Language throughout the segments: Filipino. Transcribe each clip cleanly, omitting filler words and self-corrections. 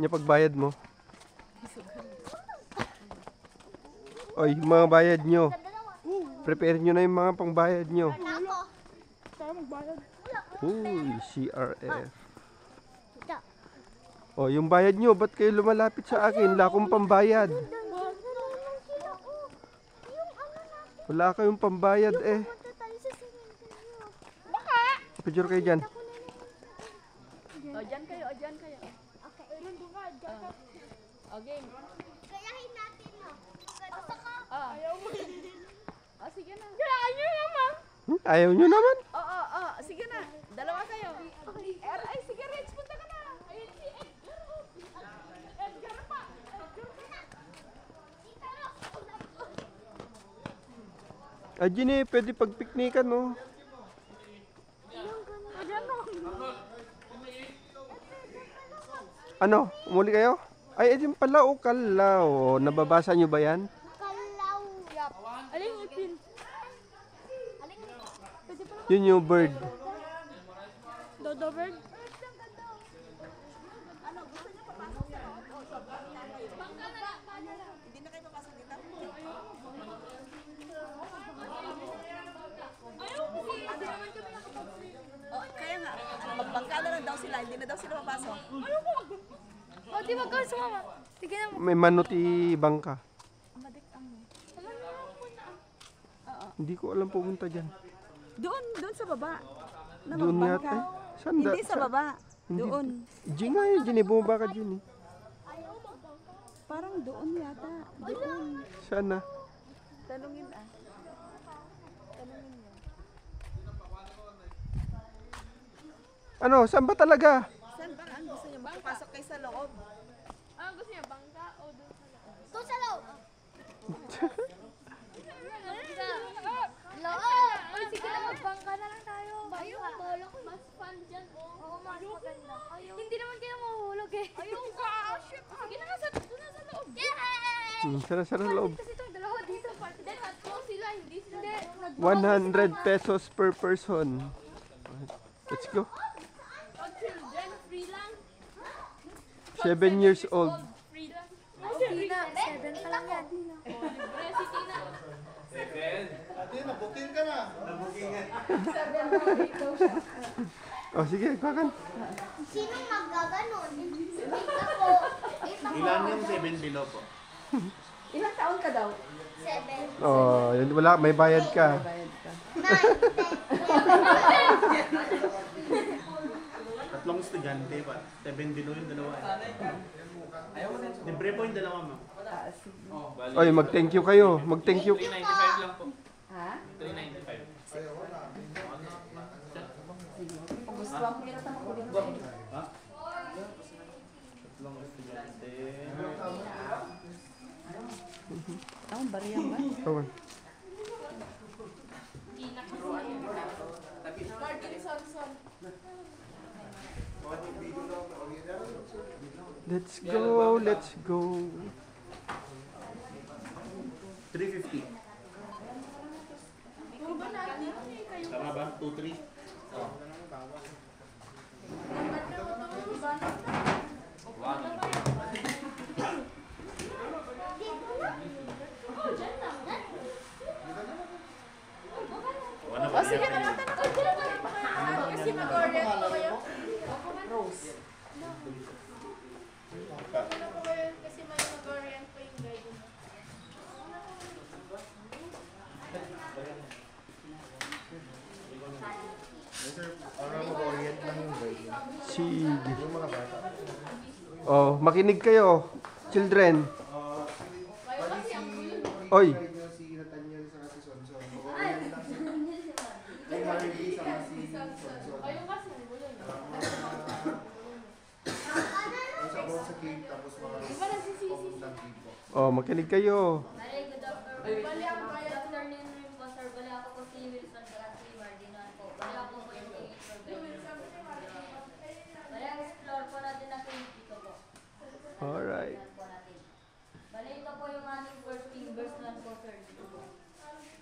Yung pagbayad mo. Oy, yung mga bayad nyo. Prepare nyo na yung mga pangbayad nyo. Uy, CRF. Oh, yung bayad nyo, ba't kayo lumalapit sa akin? Wala akong pambayad. Wala kayong pambayad eh. Picture kayo dyan. O, dyan kayo, o, dyan kayo. Okay. Kayahin natin mo. Ayaw mo. O, sige na. Ayaw naman. Ayaw nyo naman. Oo, sige na. Dalawa kayo. Ay, sige, Rich, punta ka na. Ayun si Edgar. Edgar pa. Ajin eh, pwede pagpiknikan no. Ano? Umuli kayo? Ay, yun pala o kalaw. Nababasa nyo ba yan? Kalaw. Aling ipin. Yun yung bird. Dodo bird. Kaya nga, magbangka na lang daw sila, hindi na daw sila papasok. O, di ba ka sumama? Sige na mo. May manuti bangka. Hindi ko alam pumunta dyan. Doon sa baba. Na Doon magbangka. yata. Saan Hindi sa baba. Hindi. Doon. Diyan nga yun, dyan eh. Bumaba ka dyan eh. Parang doon yata. Doon. Saan na? Tanungin ah. Tanungin niya. Ano? Saan ba talaga? Saan ba ang gusto niya? Magpapasok kayo sa loob. Gusto niya bangka o doon sa loob? Doon sa loob. Loob! Uy, sige na, magbangka na lang tayo. Ayaw, bala ko. Mas fun dyan, oh. Oo, mas maganda. Hindi naman kayo mahuhulog eh. Ayaw ka! Shit! Sige na, doon na sa loob. Yay! Sara-sara loob. Kasi itong dalawa dito. Then, tatlo sila, hindi sila. 100 pesos per person. Let's go. Children, free lang. 7 years old. Free lang. Ay, na, 7 pa lang yan. Libre, si Tina. Ate, nabuking ka na. Oh, sige, kakan. Sino magaganon? Ako. Ilan yung 7 below po? Ilang taon ka daw? 7. Oh, yun, wala, may bayad ka. Bayad ka. 3 estudyante pa. 7 below yung dalawa. Libre po yung dalawa, ma'am. Oy, mag-thank you kayo. Mag-thank you. 395 lang po. Ha? 395. Kung gusto mo, hirap naman ko dito. Ha? 3 estudyante. Ang bariyang ba? Kawan. Let's go, let's go. 350. Tama ba? 2-3? O sige, nakata na kayo. Kasi mag-orient po kayo. Rose. Kasi may mag-orient po yung guide. Para mag-orient lang yung guide. Sige. Yung mga bata. Oh, makinig kayo, children. Oy, Si Nathaniel sa si Sonson. Mag-orient lang si kay Harvey sa si Sonson. Sa bawang sa cave tapos mga papuntang cave po. oh, makinig kayo. Bali ako po yung afternoon rin po, sir. Bali ako po si Wilson at si Mardinan po. Bali ako po yung bali ang explore po natin na cave dito po. Alright. Yan po natin. Bali ito po yung ating first fingers lang po, sir. Dito po.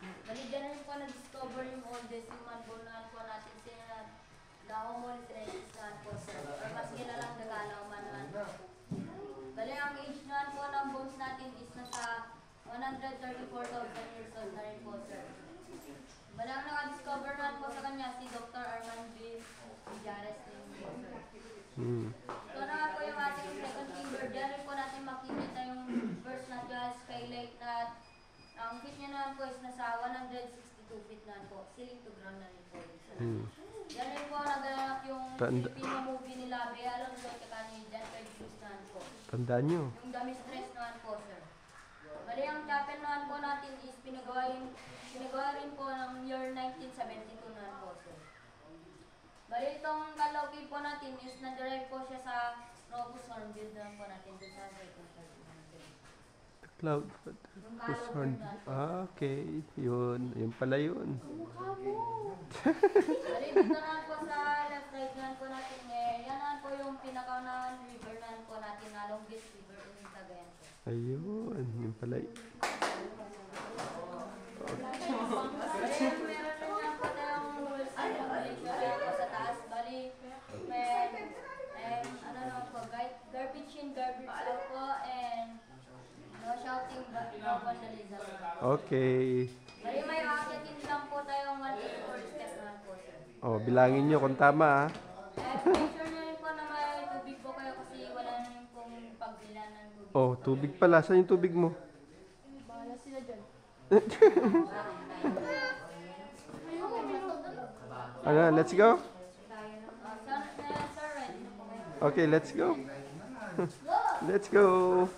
Bali dyan rin po na-discover yung oldest yung manbunan po natin sila Lahomon Renaissance po, sir. Or mas kilalang Tagalog manuan. 134,000 years old na rin po, sir. Bali, ang naka-discover na po sa kanya si Dr. Armand B. Villares din po, sir. Ito na po yung ating second finger. Diyan rin po natin makikita yung verse na dyan, skylight na ang feet niya naman po is nasa 162 feet na po. Ceiling to ground na rin po. Diyan rin po naganap yung Filipino movie nila, Bea Alonzo, Tekani, Jan Craig Cruz naman po. Tandaan nyo. Yung The Mistress naman po, sir. Bali, ang chapel naman po natin is pinagawa rin po ng year 1972 naman po, sir. Bali, itong kaloki po natin is na-derive po siya sa Novus Hornbill naman po natin dun sa second church. Cloud. Yung kalog na po. Okay. Yun. Yun pala yun. Bali, dito naman po sa left right naman po natin yan naman po yung pinaka-unahan river naman po natin na longest river in Cagayan po. Ayun. Yun pala yun. Bali, meron rin naman po tayong rules and regulation po sa taas. Bali, may ano naman po, garbage in, garbage out po, and no shouting, no vandalism. Okay. Bali, may akitin lang po tayong 184 step naman po, sir. Oh, bilangin nyo kung tama, ah. Make sure nyo rin po na may tubig po kayo kasi wala na rin pong pagbilan ng tubig. Oh, tubig pala. Saan yung tubig mo? Bahala sila dyan. Ano, let's go? Sir, ready na po kayo. Okay, let's go. Let's go.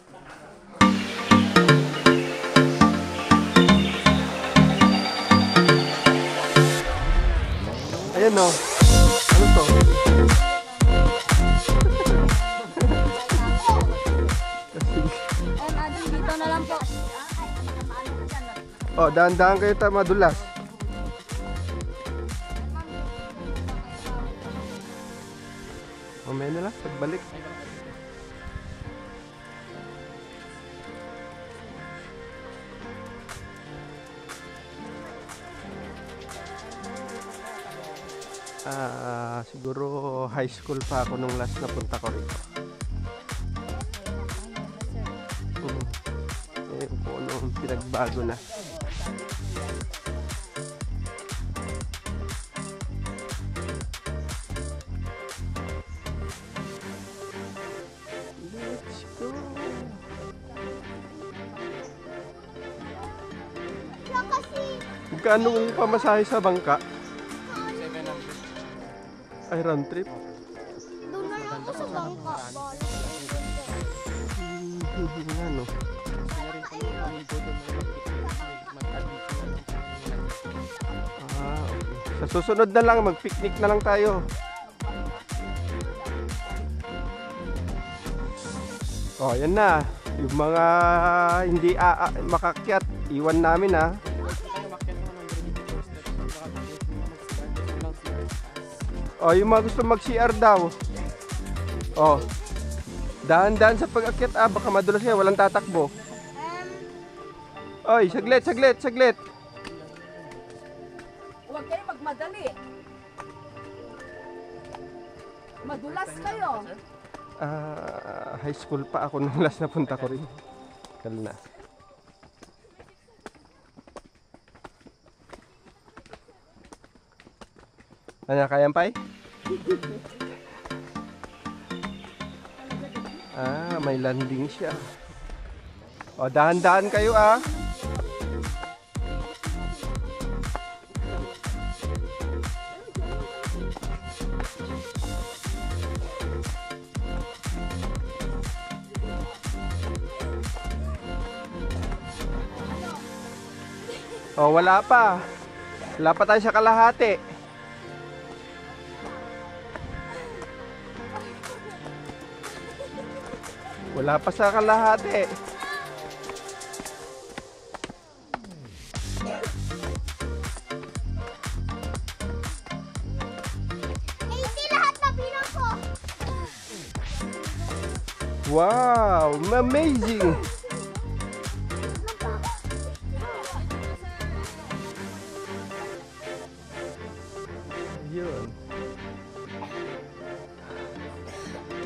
Ayan o. Ano to? Adam, dito na lang po. Oh, dahan-dahan kayo tayo madulas. Mamaya na lang, pagbalik. Siguro high school pa ako nung last na punta ko rito. Kung anong pinagbago na. Let's go. Magkano ang pamasahe sa bangka? 700. Ay, round trip? Doon na lang ako sa bangka. Ano? Okay. Sa susunod na lang, mag-picnic na lang tayo. Oh, yan na. Yung mga hindi makakyat, iwan namin ha. Oh, yung mga gusto mag-CR daw. Oh. Dahan-dahan sa pag-akyat baka madulas yan, walang tatakbo. Oy, saglit. Huwag kayo magmadali. Madulas kayo. High school pa ako nung last na punta ko rin. Kal na. Ano, kayang pay? May landing siya. O, dahan-dahan kayo O, wala pa. Wala pa tayo sa kalahati. Wala pa sa kalahati. Hindi lahat na bilang ko. Wow, amazing. Yun.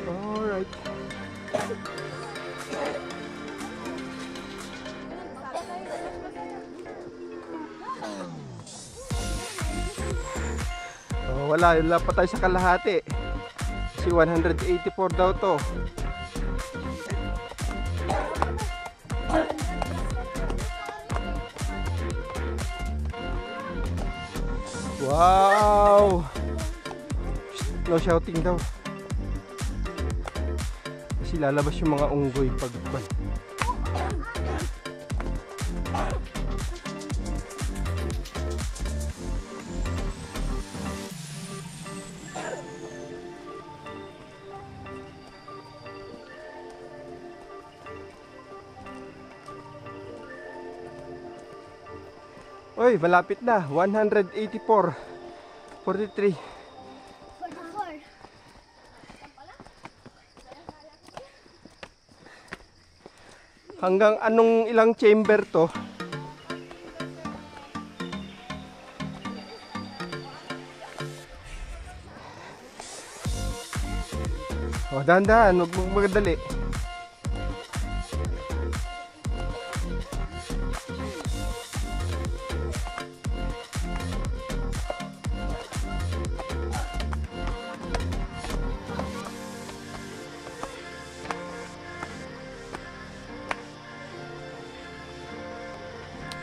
Alright. wala pa tayo sa kalahati. Kasi 184 daw to. Wow! No shouting daw. Kasi lalabas yung mga unggoy pag Oy, malapit na. 184. 43. 44. Hanggang anong ilang chamber to? Oh, dahan-dahan, huwag mong magdali.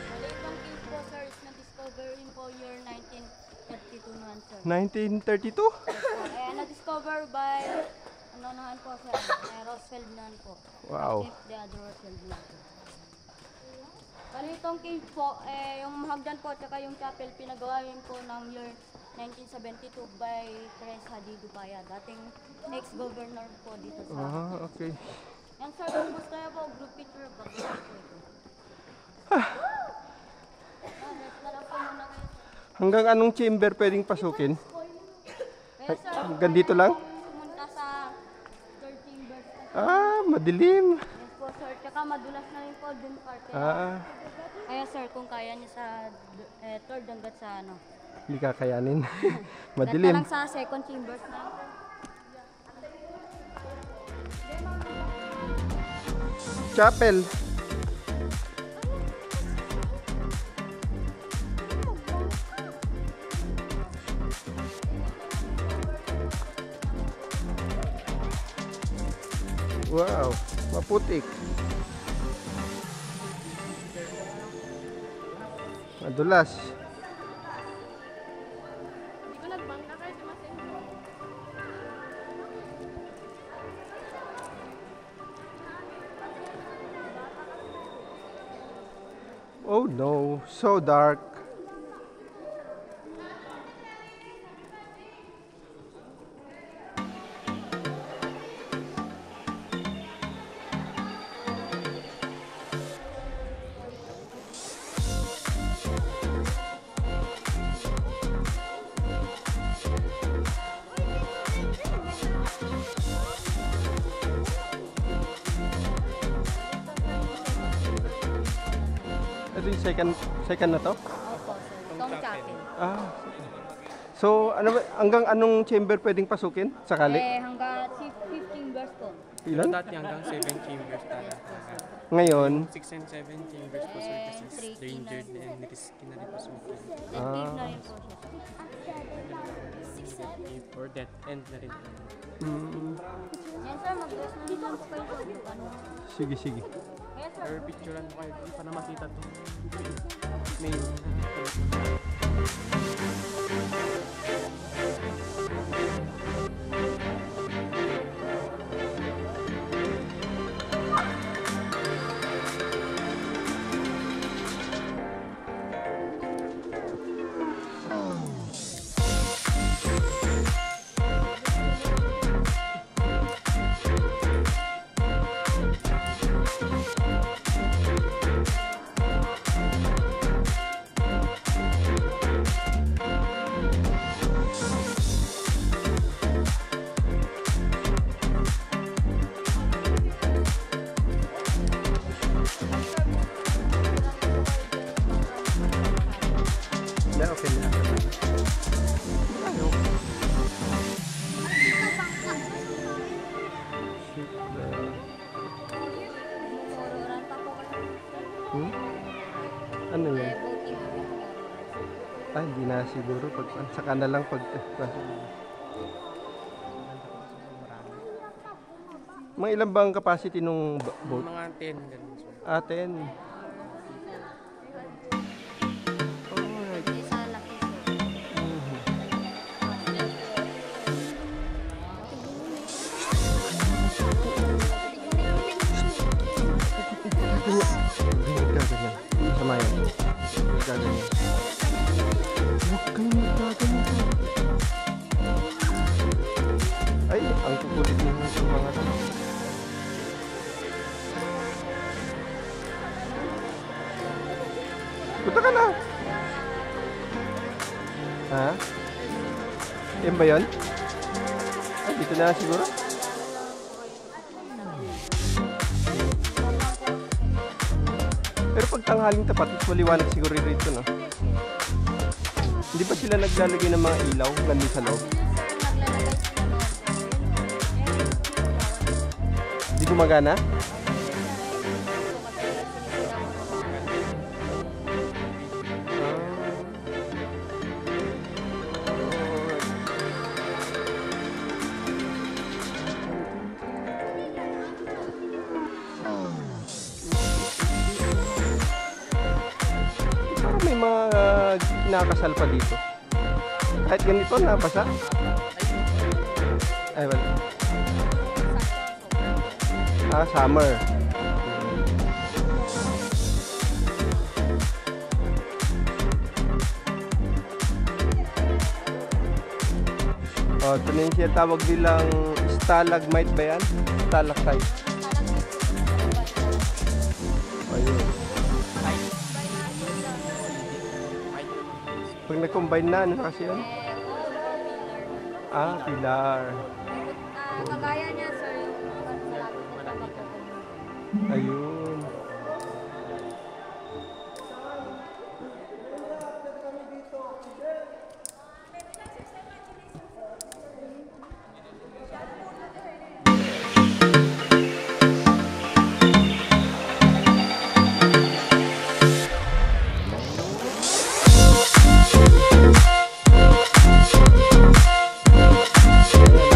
Bali, itong cave po, sir, is na-discover rin po year 1932 naman, sir. 1932? Na-discover by, ano naman po, sir, Roosevelt naman po. Wow. Chief Theodore Roosevelt naman po. Bali, itong cave po, yung hagdan po, tsaka yung chapel, pinagawa rin po ng year 1972 by Teresa D. Dupaya, dating ex-governor po dito sa... Ah, okay. Yan, sir, kung gusto niyo po, group picture, bago po ito. Rest na lang po muna kayo, sir. Hanggang anong chamber pwedeng pasukin? Kaya, sir, hanggang dito lang? pumunta sa 13 verse. Ah, madilim. Yes po, sir. Tsaka madulas na rin po dun parte. Ah, Kaya, sir, kung kaya niyo sa third hanggat sa ano. hindi kakayanin. Hanggat Madilim. na lang sa second chambers na lang, sir. Chapel. Wow, maputik. Madulas. Hindi ko nagbangka kayo, dumasin. Oh no, so dark. Ito yung second na to? Opo, sir. Itong chapel. Ah. So, ano ba, hanggang anong chamber pwedeng pasukin? Sakali? Hanggat 15 verse po. Ilan? Dati hanggang 7 chambers talaga. Ngayon? 6 and 7 chambers po sir kasi Tricky endangered na. and risky na rin po sukin. Then cave na rin po siya. Or death end na rin. Yan, sir. Mag-dress na rin lang po kayo sa ano. Sige, sige. Yes, sir. Or picturean mo kayo, di pa na makita to. May Hindi na siguro. Saka na lang pag... Mga ilan ba ang capacity nung boat? Mga 10 ganun. 10. Alright. Isa laki. Huwag ka ganyan. Sama yan. Huwag ka ganyan. Huwag kang magkaganyan. Ay, ang kukulit ng mga to. Punta ka na. Ha? Yan ba yun? Ay, dito na siguro? Pero pag tanghaling tapat, mas maliwanag siguro rito, no? Hindi ba sila naglalagay ng mga ilaw nandun sa loob? Hindi gumagana? Parang may mga nakakasal pa dito. Kahit ganito, nabasa? Ay, wala. Summer. Ito na yung siya tawag nilang stalagmite ba yan? Stalactite. Ayun. Pag nag-combine na, ano na kasi yun? Pilar. Kagaya niya, sir, yung malapit na Ayun.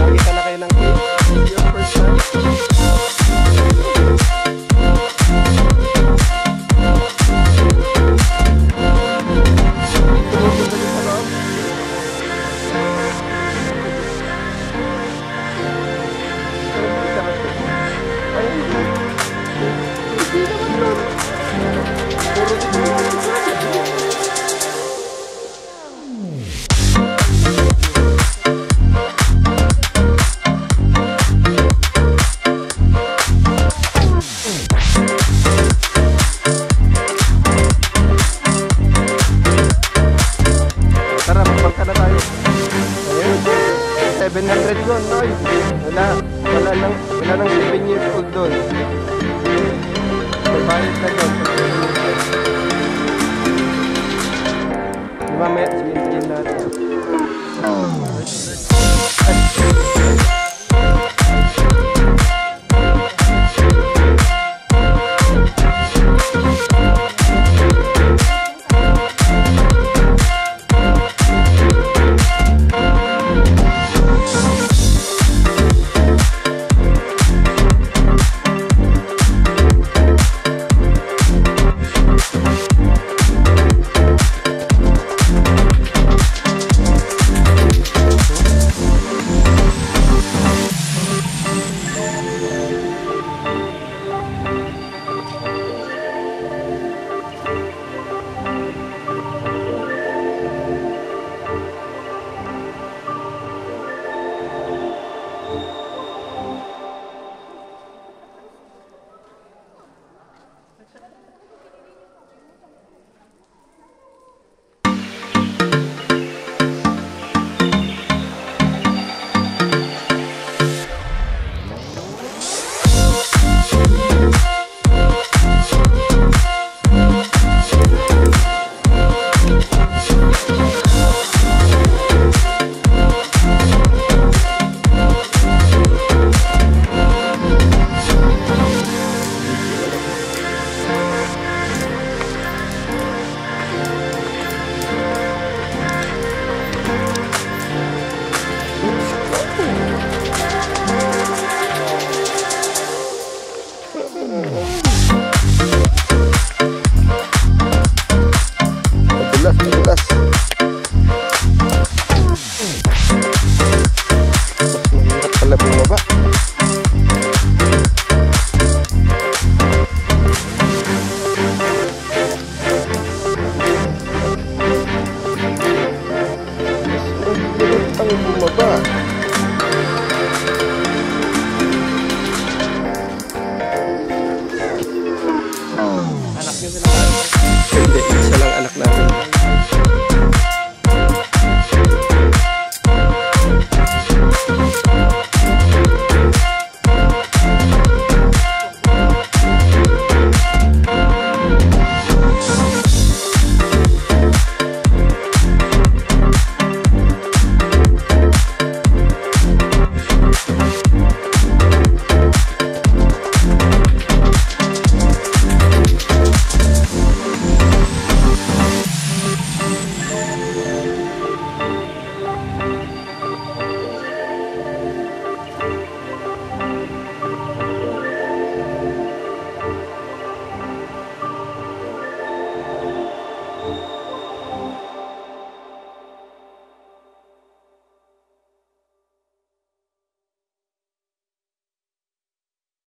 Nakita na kayo ng cake? Your first time? Tara, magbangka na tayo. Ayun. 700 doon, no? Wala nang 7 years old doon. May bayad na doon. Mamaya, sige natin. bumaba.